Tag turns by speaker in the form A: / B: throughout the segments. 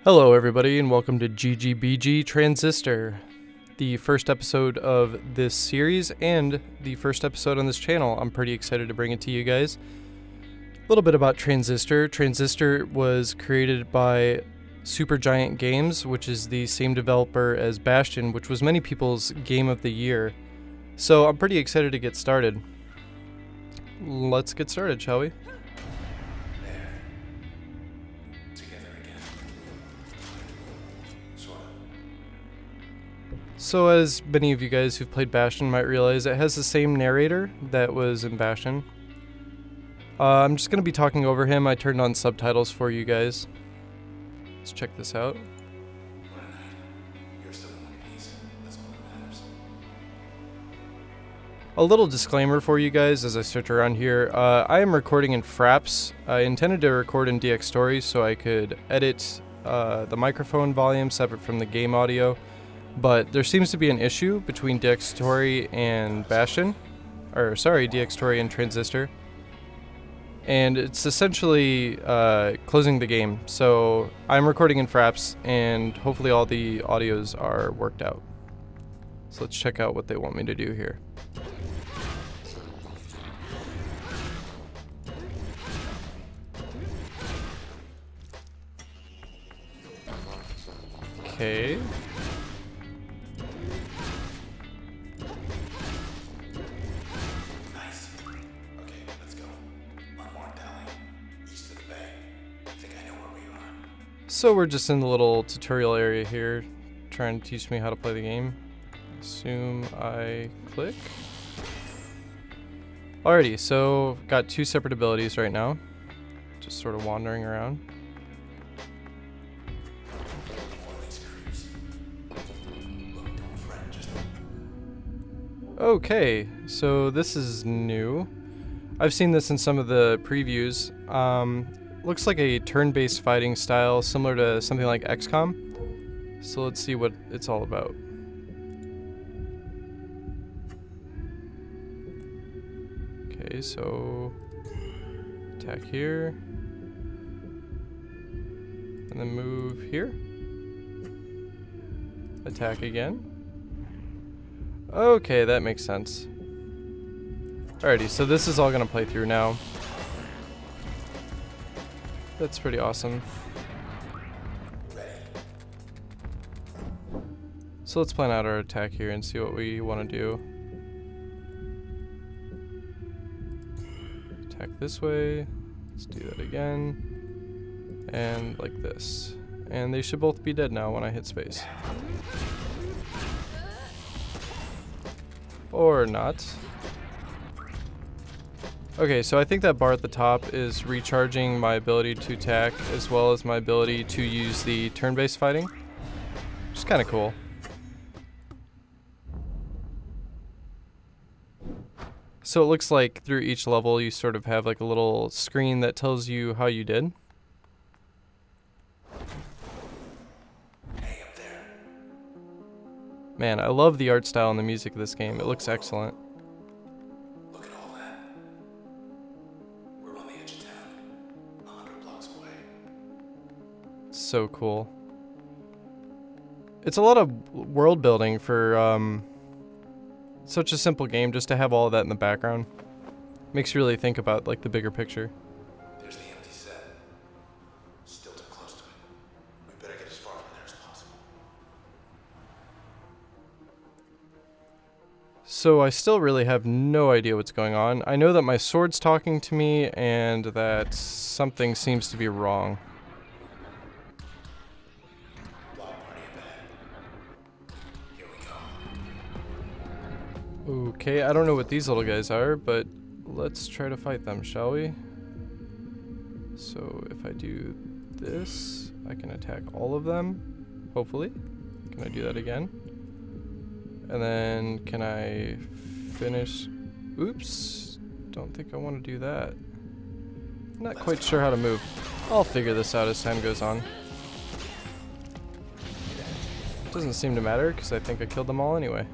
A: Hello everybody and welcome to GGBG Transistor, the first episode of this series and the first episode on this channel. I'm pretty excited to bring it to you guys. A little bit about Transistor. Transistor was created by SuperGiant Games, which is the same developer as Bastion, which was many people's game of the year. So I'm pretty excited to get started. Let's get started, shall we? So as many of you guys who've played Bastion might realize, it has the same narrator that was in Bastion. I'm just going to be talking over him. I turned on subtitles for you guys. Let's check this out. A little disclaimer for you guys as I search around here. I am recording in Fraps. I intended to record in DX Story so I could edit the microphone volume separate from the game audio. But there seems to be an issue between DX Story and Bastion, or sorry, DX Story and Transistor, and it's essentially closing the game. So I'm recording in Fraps, and hopefully all the audios are worked out. So let's check out what they want me to do here. Okay. So we're just in the little tutorial area here, trying to teach me how to play the game. Assume I click. Alrighty, so got two separate abilities right now. Just sort of wandering around. Okay, so this is new. I've seen this in some of the previews. Looks like a turn-based fighting style similar to something like XCOM. So let's see what it's all about. Okay, so attack here. And then move here. Attack again. Okay, that makes sense. Alrighty, so this is all gonna play through now. That's pretty awesome. So let's plan out our attack here and see what we want to do. Attack this way. Let's do that again. And like this. And they should both be dead now when I hit space. Or not. Okay, so I think that bar at the top is recharging my ability to attack as well as my ability to use the turn-based fighting, which is kind of cool. So it looks like through each level you sort of have like a little screen that tells you how you did. Hey up there. Man, I love the art style and the music of this game. It looks excellent. So cool. It's a lot of world building for such a simple game, just to have all of that in the background. Makes you really think about like the bigger picture.
B: There's the empty set. Still too close to it. We better get as far from there as possible.
A: So I still really have no idea what's going on. I know that my sword's talking to me and that something seems to be wrong. Okay, I don't know what these little guys are, but let's try to fight them, shall we? So if I do this, I can attack all of them, hopefully. Can I do that again? And then can I finish? Oops, don't think I want to do that. Not quite sure how to move. I'll figure this out as time goes on. Doesn't seem to matter because I think I killed them all anyway.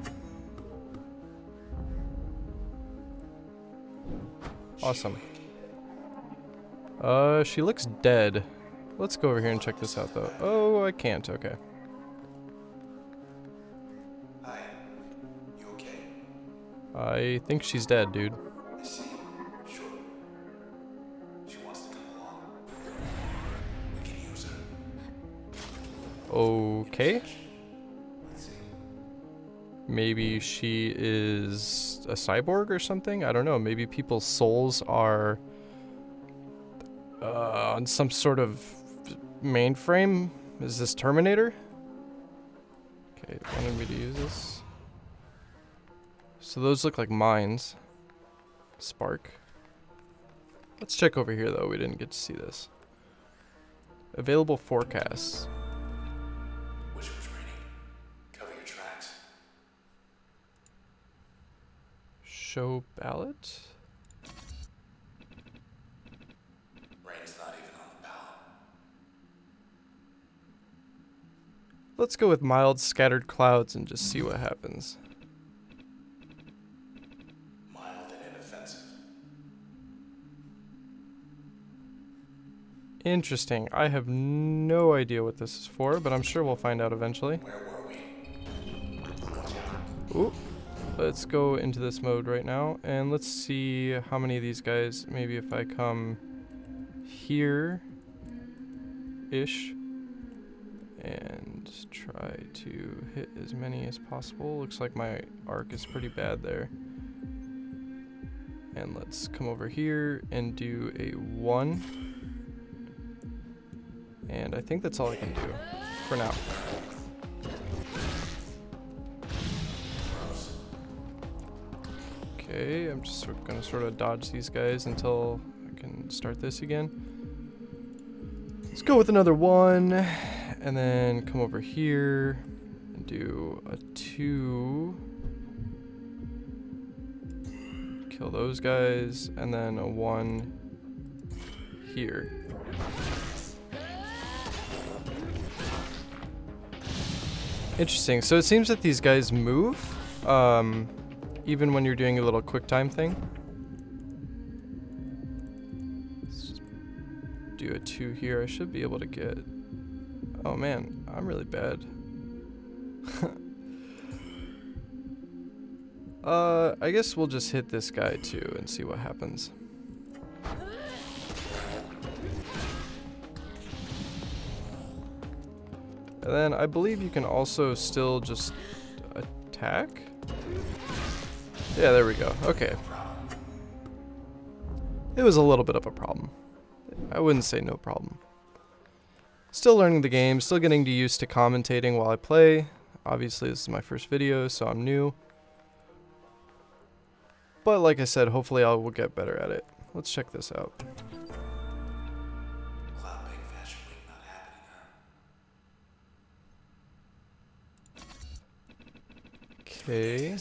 A: Awesome. She looks dead. Let's go over here and check this out, though. Oh, I can't. Okay.
B: Hi. You okay?
A: I think she's dead, dude.
B: I see. Sure. She wants to come along. We can use her.
A: Okay.
B: Let's see.
A: Maybe she is a cyborg or something? I don't know. Maybe people's souls are on some sort of mainframe? Is this Terminator? Okay, wanted me to use this. So those look like mines. Spark. Let's check over here though, we didn't get to see this. Available forecasts.
B: Wish it was raining. Cover your tracks.
A: Show ballot?
B: Rain's not even on the ballot.
A: Let's go with mild scattered clouds and just see what happens.
B: Mild and inoffensive.
A: Interesting. I have no idea what this is for, but I'm sure we'll find out eventually.
B: Where were we?
A: Ooh. Let's go into this mode right now, and let's see how many of these guys, maybe if I come here-ish, and try to hit as many as possible. Looks like my arc is pretty bad there. And let's come over here and do a 1. And I think that's all I can do for now. Okay, I'm just gonna sort of dodge these guys until I can start this again. Let's go with another 1, and then come over here and do a 2. Kill those guys, and then a 1 here. Interesting. So it seems that these guys move, even when you're doing a little quick time thing. Let's just do a 2 here. I should be able to get... Oh man, I'm really bad. I guess we'll just hit this guy too and see what happens. And then I believe you can also still just attack? Yeah, there we go. Okay. It was a little bit of a problem. I wouldn't say no problem. Still learning the game, still getting used to commentating while I play. Obviously this is my first video, so I'm new. But like I said, hopefully I will get better at it. Let's check this out.
B: Cloud Big Fashion Week not happening, huh?
A: Okay.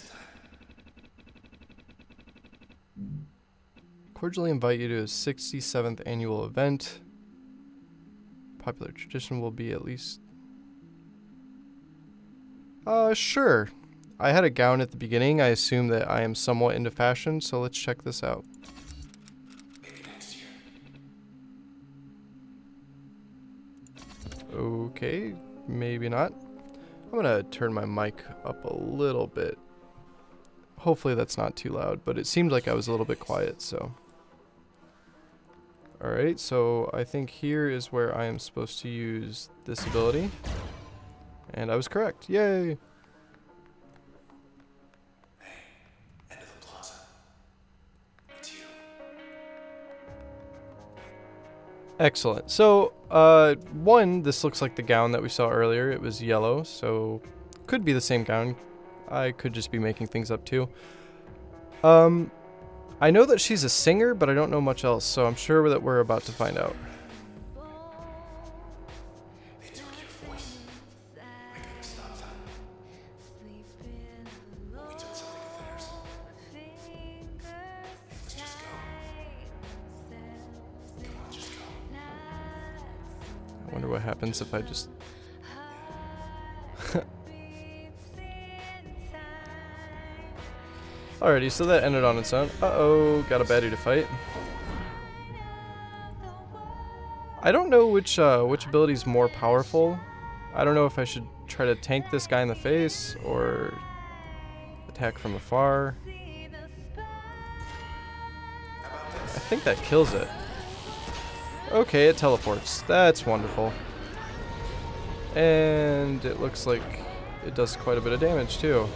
A: Cordially invite you to a 67th annual event. Popular tradition will be at least... sure. I had a gown at the beginning. I assume that I am somewhat into fashion, so let's check this out.
B: Maybe next year.
A: Okay, maybe not. I'm gonna turn my mic up a little bit. Hopefully that's not too loud, but it seemed like I was a little bit quiet, so. Alright, so I think here is where I am supposed to use this ability. And I was correct. Yay!
B: Hey, end of the plaza. It's you.
A: Excellent. So, one, this looks like the gown that we saw earlier. It was yellow, so could be the same gown. I could just be making things up too. I know that she's a singer, but I don't know much else, so I'm sure that we're about to find out.
B: They took your voice. I couldn't stop them. But we took something of theirs. Let's just go. Come on, just go.
A: I wonder what happens if I just... Alrighty, so that ended on its own. Uh-oh, got a baddie to fight. I don't know which ability is more powerful. I don't know if I should try to tank this guy in the face or attack from afar. I think that kills it. Okay, it teleports. That's wonderful. And it looks like it does quite a bit of damage too.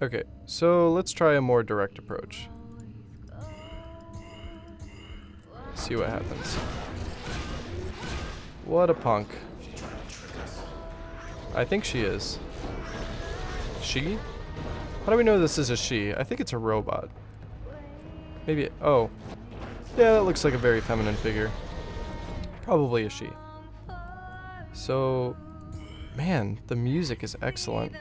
A: Okay, so let's try a more direct approach. See what happens. What a punk. I think she is. She? How do we know this is a she? I think it's a robot. Maybe, oh. Yeah, that looks like a very feminine figure. Probably a she. So, man, the music is excellent.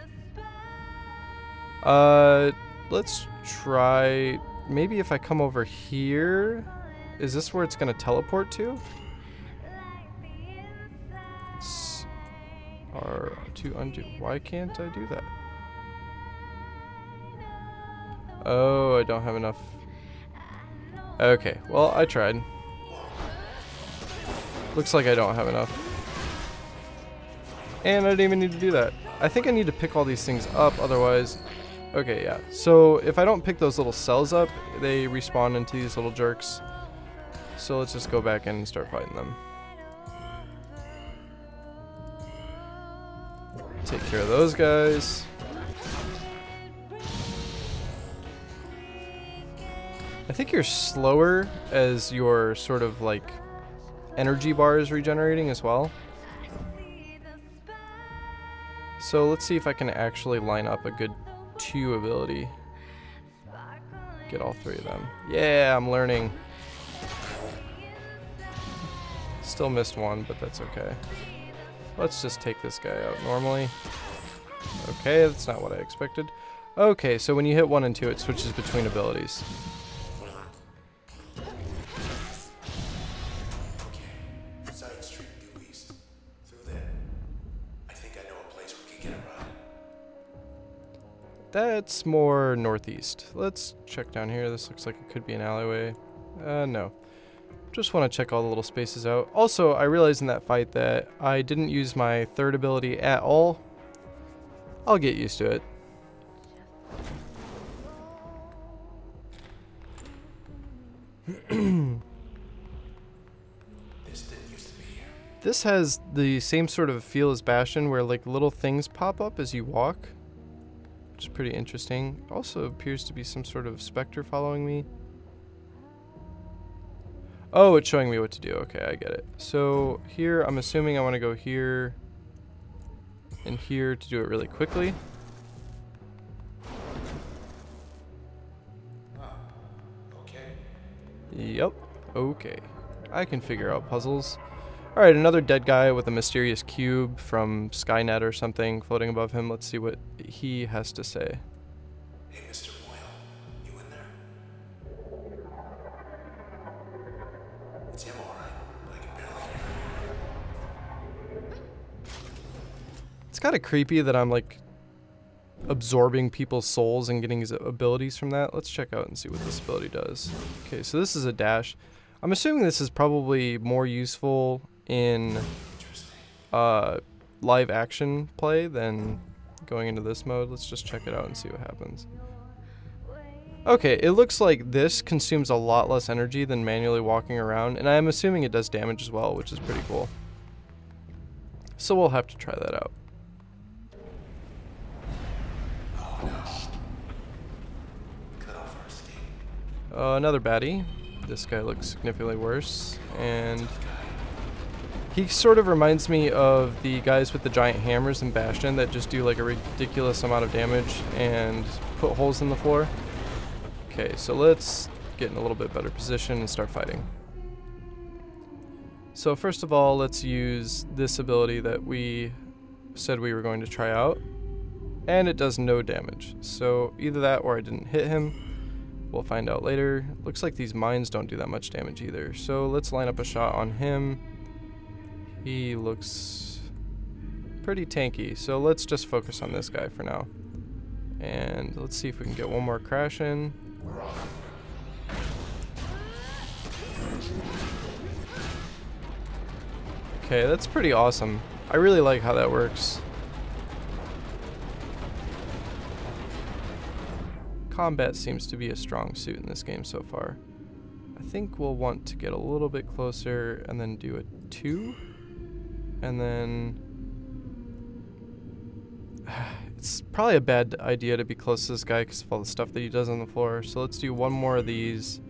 A: Let's try, maybe if I come over here, is this where it's gonna teleport to? R to undo. Why can't I do that? Oh, I don't have enough. Okay, well, I tried. Looks like I don't have enough. And I didn't even need to do that. I think I need to pick all these things up, otherwise... Okay, yeah. So, if I don't pick those little cells up, they respawn into these little jerks. So let's just go back in and start fighting them. Take care of those guys. I think you're slower as your sort of like energy bar is regenerating as well. So let's see if I can actually line up a good 2 ability. Get all 3 of them. Yeah, I'm learning. Still missed one, but that's okay. Let's just take this guy out normally. Okay, that's not what I expected. Okay, so when you hit 1 and 2, it switches between abilities.
B: Side street due east. Through there. I think I know a place we can get a ride.
A: That's more northeast. Let's check down here. This looks like it could be an alleyway. No. Just want to check all the little spaces out. Also, I realized in that fight that I didn't use my 3rd ability at all. I'll get used to it.
B: This didn't used to be here.
A: This has the same sort of feel as Bastion, where like little things pop up as you walk, which is pretty interesting. Also appears to be some sort of specter following me. Oh, it's showing me what to do. Okay, I get it. So here, I'm assuming I want to go here and here to do it really quickly.
B: Okay.
A: Yep. Okay. I can figure out puzzles. Alright, another dead guy with a mysterious cube from Skynet or something floating above him. Let's see what he has to say.
B: Hey, Mr. Boyle. You in there? It's him, all right. But I can barely hear him.
A: It's kind of creepy that I'm like absorbing people's souls and getting his abilities from that. Let's check out and see what this ability does. Okay, so this is a dash. I'm assuming this is probably more useful in live action play than going into this mode. Let's just check it out and see what happens. Okay, it looks like this consumes a lot less energy than manually walking around, and I'm assuming it does damage as well, which is pretty cool. So we'll have to try that out.
B: Oh no. Cut off our escape.
A: Another baddie. This guy looks significantly worse, and he sort of reminds me of the guys with the giant hammers in Bastion that just do like a ridiculous amount of damage and put holes in the floor. Okay, so let's get in a little bit better position and start fighting. So first of all, let's use this ability that we said we were going to try out, and it does no damage. So either that or I didn't hit him. We'll find out later. Looks like these mines don't do that much damage either. So let's line up a shot on him. He looks pretty tanky, so let's just focus on this guy for now. And let's see if we can get one more crash in.
B: We're off.
A: Okay, that's pretty awesome. I really like how that works. Combat seems to be a strong suit in this game so far. I think we'll want to get a little bit closer and then do a 2. And then... It's probably a bad idea to be close to this guy because of all the stuff that he does on the floor. So let's do one more of these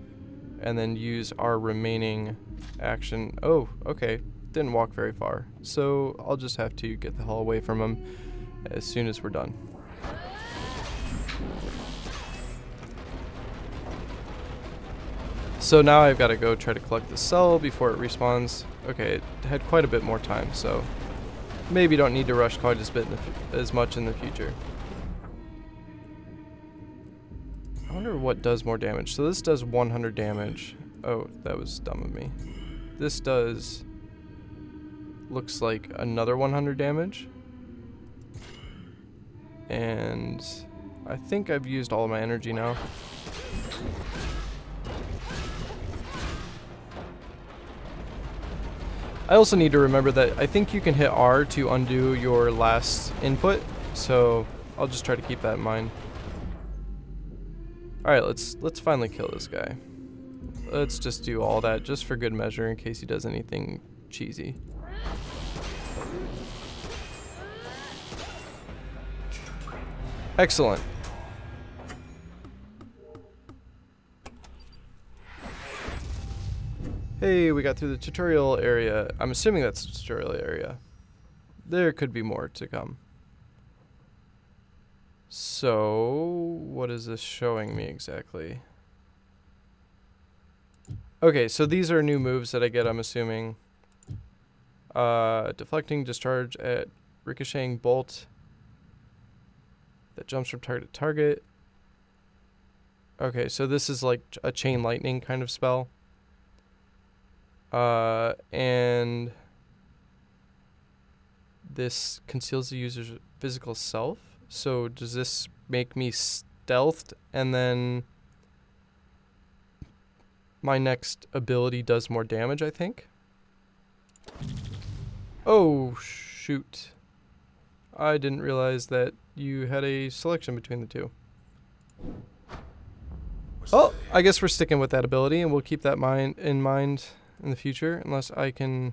A: and then use our remaining action. Oh, okay. Didn't walk very far. So I'll just have to get the hell away from him as soon as we're done. So now I've got to go try to collect the cell before it respawns. Okay, it had quite a bit more time, so maybe don't need to rush quite as much in the future. I wonder what does more damage. So this does 100 damage. Oh, that was dumb of me. This does... looks like another 100 damage. And I think I've used all of my energy now. I also need to remember that I think you can hit R to undo your last input, so I'll just try to keep that in mind. Alright, let's finally kill this guy. Let's just do all that just for good measure in case he does anything cheesy. Excellent. Hey, we got through the tutorial area. I'm assuming that's the tutorial area. There could be more to come. So, what is this showing me exactly? Okay, so these are new moves that I get, I'm assuming. Deflecting discharge at ricocheting bolt that jumps from target to target. Okay, so this is like a chain lightning kind of spell. And this conceals the user's physical self. So does this make me stealthed and then my next ability does more damage, I think? Oh, shoot. I didn't realize that you had a selection between the two. Oh, I guess we're sticking with that ability and we'll keep that in mind in the future, unless I can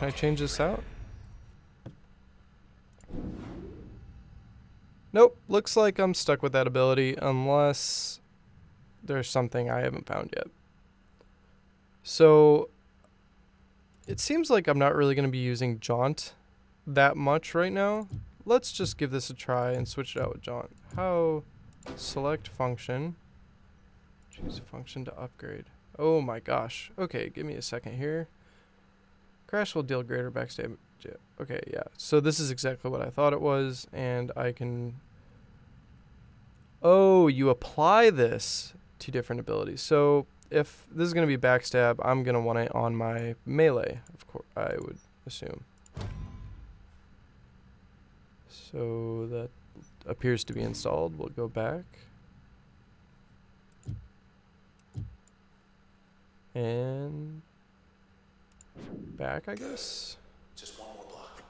A: I change this out? Nope, looks like I'm stuck with that ability unless there's something I haven't found yet. So it seems like I'm not really going to be using Jaunt that much right now. Let's just give this a try and switch it out with Jaunt. How? Select function. Choose a function to upgrade. Oh my gosh. Okay, give me a second here. Crash will deal greater backstab. Okay, yeah. So this is exactly what I thought it was, and I can... Oh, you apply this to different abilities. So if this is going to be backstab, I'm going to want it on my melee, of course, I would assume. So that appears to be installed. We'll go back. And back, I guess.
B: Just one more block.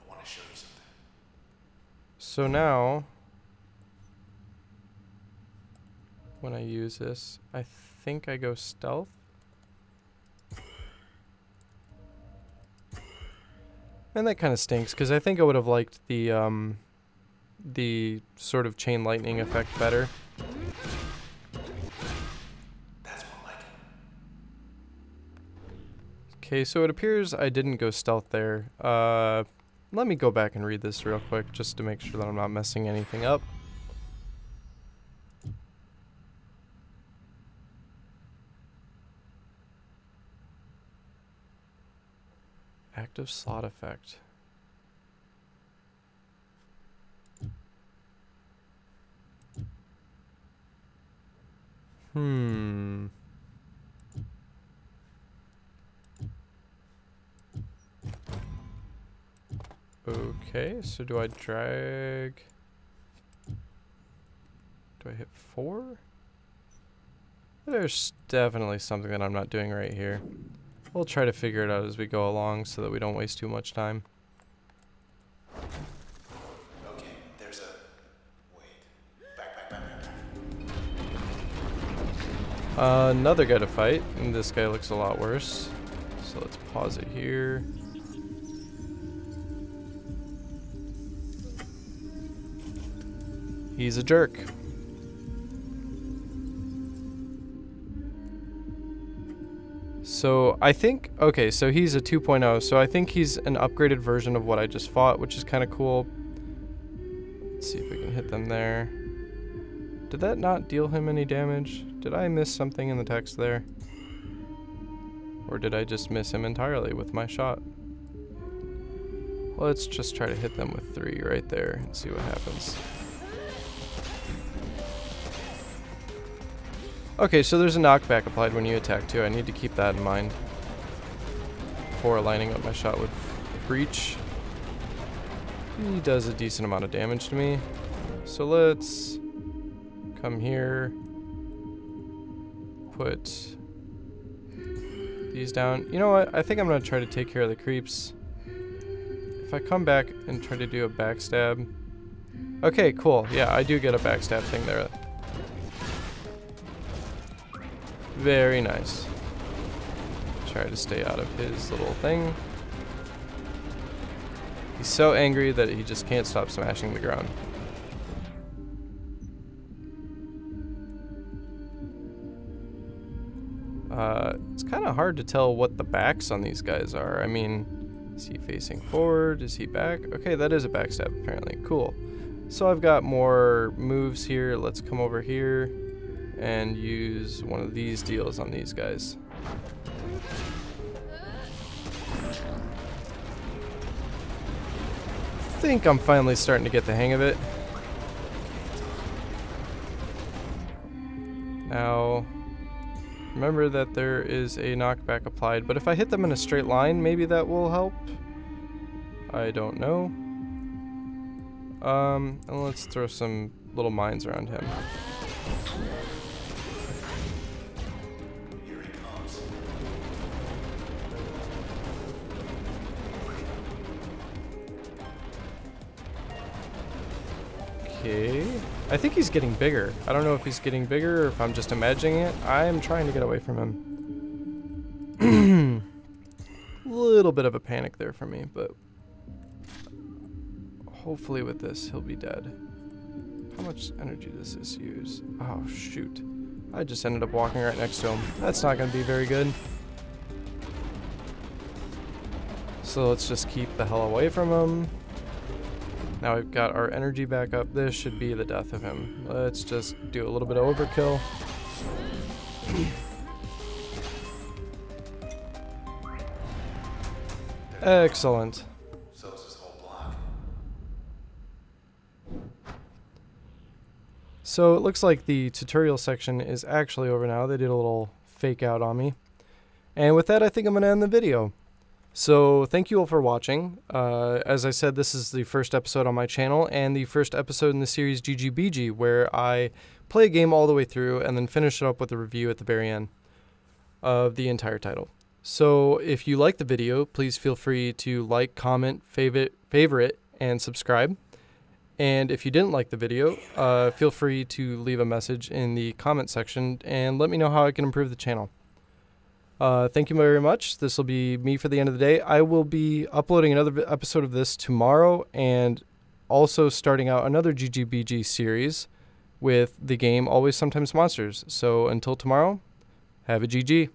B: I want to show you something.
A: So now, when I use this, I think I go stealth. And that kind of stinks, because I think I would have liked the sort of chain lightning effect better. Okay, so it appears I didn't go stealth there. Let me go back and read this real quick just to make sure that I'm not messing anything up. Active slot effect. Okay, so do I drag Do I hit 4? There's definitely something that I'm not doing right here. We'll try to figure it out as we go along so that we don't waste too much time.
B: Okay, there's a... Wait. Back.
A: Another guy to fight, and this guy looks a lot worse. So let's pause it here. He's a jerk. So I think, okay, so he's a 2.0, so I think he's an upgraded version of what I just fought, which is kind of cool. Let's see if we can hit them there. Did that not deal him any damage? Did I miss something in the text there? Or did I just miss him entirely with my shot? Let's just try to hit them with 3 right there and see what happens. Okay, so there's a knockback applied when you attack too. I need to keep that in mind before lining up my shot with Breach. He does a decent amount of damage to me. So let's come here, put these down. You know what? I think I'm going to try to take care of the creeps. If I come back and try to do a backstab. Okay, cool. Yeah, I do get a backstab thing there. Very nice. Try to stay out of his little thing. He's so angry that he just can't stop smashing the ground. It's kind of hard to tell what the backs on these guys are. I mean, is he facing forward? Is he back? Okay, that is a backstab apparently. Cool. So I've got more moves here. Let's come over here and use one of these deals on these guys. I think I'm finally starting to get the hang of it. Now, remember that there is a knockback applied, but if I hit them in a straight line, maybe that will help. I don't know. And let's throw some little mines around him.
B: Here he comes.
A: Okay. I think he's getting bigger. I don't know if he's getting bigger or if I'm just imagining it. I'm trying to get away from him. Little bit of a panic there for me, but hopefully with this he'll be dead. How much energy does this use? Oh shoot. I just ended up walking right next to him. That's not going to be very good. So let's just keep the hell away from him. Now we've got our energy back up. This should be the death of him. Let's just do a little bit of overkill. Excellent.
B: So is this whole block.
A: So it looks like the tutorial section is actually over now. They did a little fake out on me. And with that, I think I'm going to end the video. So thank you all for watching. As I said, this is the first episode on my channel and the first episode in the series GGBG, where I play a game all the way through and then finish it up with a review at the very end of the entire title. So if you like the video, please feel free to like, comment, favorite, and subscribe. And if you didn't like the video, feel free to leave a message in the comment section and let me know how I can improve the channel. Thank you very much. This will be me for the end of the day. I will be uploading another episode of this tomorrow and also starting out another GGBG series with the game Always Sometimes Monsters. So until tomorrow, have a GG.